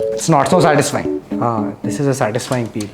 It's not so satisfying. This is a satisfying peel.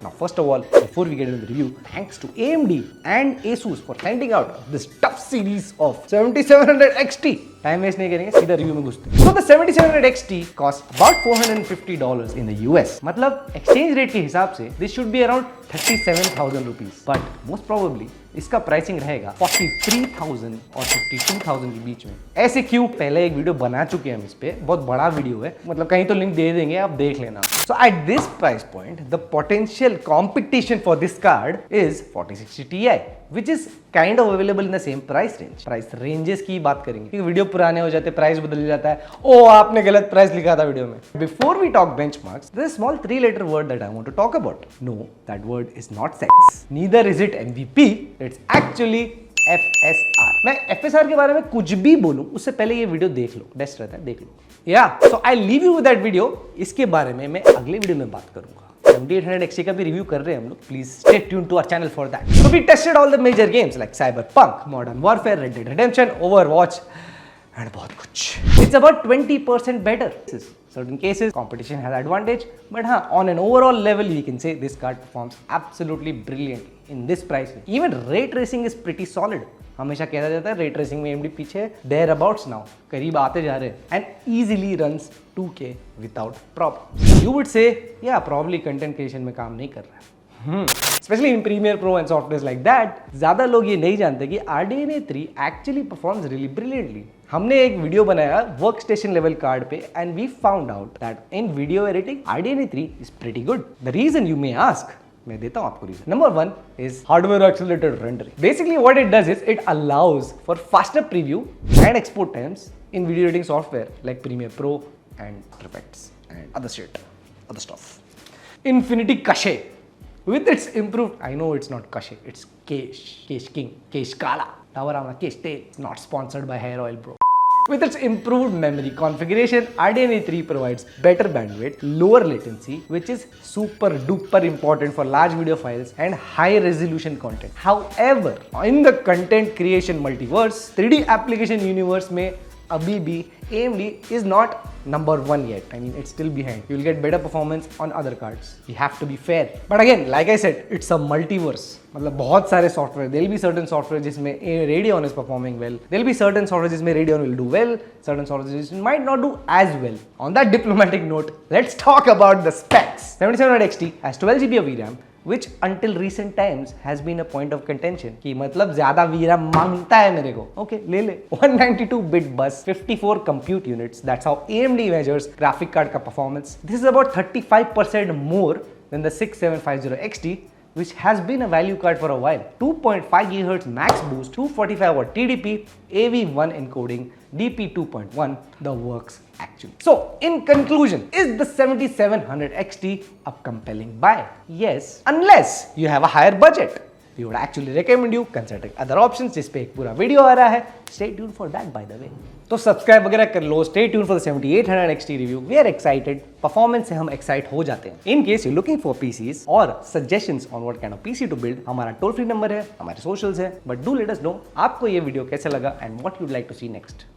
Now, first of all, before we get into the review, thanks to AMD and Asus for sending out this tough series of 7700 XT. Time waste नहीं करेंगे, सीधा review में घुसते हैं. So the 7700 XT costs about $450 in the US. मतलब exchange rate के हिसाब से this should be around 37,000 rupees. But most probably इसका प्राइसिंग रहेगा 43,000 और 52,000 के बीच में. ऐसे क्यों? पहले एक वीडियो बना चुके हैं हम इस पे, बहुत बड़ा वीडियो है, मतलब कहीं तो लिंक दे देंगे, आप देख लेना. So at this price point, the potential competition for this card is 4060 Ti, which is kind of available in the same price range. Price ranges की बात करेंगे क्योंकि वीडियो पुराने हो जाते, प्राइस बदल जाता है. ओ आपने गलत प्राइस लिखा था वीडियो में. Before we talk benchmarks, there is a small 3-letter word that I want to talk about. No, that word is not sex. Neither is it MVP. It's actually FSR. मैं FSR के बारे में कुछ भी बोलूं उससे पहले ये वीडियो देख लो, बेस्ट रहता है, देख लो. So I leave you with that video. इसके बारे में मैं अगले वीडियो में बात करूंगा. AMD 800 XT का भी रिव्यू कर रहे हैं हम लोग. Please stay tuned to our channel for that. So we tested all the major games like Cyberpunk, Modern Warfare, Red Dead Redemption, Overwatch, and बहुत कुछ. It's about 20% better. Certain cases, competition has advantage, but on an overall level, we can say this card performs absolutely brilliantly in this price range. Even ray tracing is pretty solid. हमेशा कहता जाता है ray tracing में AMD पीछे thereabouts now, करीब आते जा रहे हैं, and easily runs 2K without problem. You would say, yeah, probably content creation में काम नहीं कर रहा है. Especially in Premiere Pro and softwares like that, ज़्यादा लोग ये नहीं जानते कि RDNA 3 actually performs really brilliantly. हमने एक वीडियो बनाया वर्क स्टेशन लेवल कार्ड पे and we found out that in video editing RDNA 3 is pretty good. The reason you may ask, मैं देता हूं आपको reason. Number 1 is hardware accelerated rendering. Basically what it does is it allows for faster preview and export times in video editing software like Premiere Pro and effects and other stuff. Infinity cache with its improved, I know it's not Kashe, it's Kesh King, Kesh Kala, Tavarama Kesh Te, it's not sponsored by hair oil bro. With its improved memory configuration, RDNA 3 provides better bandwidth, lower latency, which is super duper important for large video files and high resolution content. However, in the content creation multiverse, 3D application universe में अभी भी AMD is not number 1 yet. I mean, it's still behind. You will get better performance on other cards. We have to be fair. But again, like I said, it's a multiverse. मतलब बहुत सारे software. There will be certain software जिसमें Radeon is performing well. There will be certain software जिसमें Radeon will do well. Certain software जिसमें might not do as well. On that diplomatic note, let's talk about the specs. 7700 XT has 12 GB of VRAM, which until recent times has been a point of contention कि मतलब ज़्यादा VRAM मांगता है मेरे को. Okay, ले ले. 192-bit bus, 54 compute units. That's how AMD measures graphic card का performance. This is about 35% more than the 6750 XT, which has been a value card for a while. 2.5 GHz max boost, 245 watt TDP, AV1 encoding, DP 2.1, the works actually. So, in conclusion, is the 7700 XT a compelling buy? Yes, unless you have a higher budget. We would actually recommend you considering other options जिस पे एक पूरा video आ रहा है. Stay tuned for that by the way. तो subscribe वगैरह कर लो. Stay tuned for the 7800 XT review. We are excited. Performance से हम excite हो जाते हैं. In case you're looking for PCs or suggestions on what kind of PC to build, हमारा toll free number है, हमारे socials है. But do let us know आपको ये वीडियो कैसे लगा and what you'd like to see next.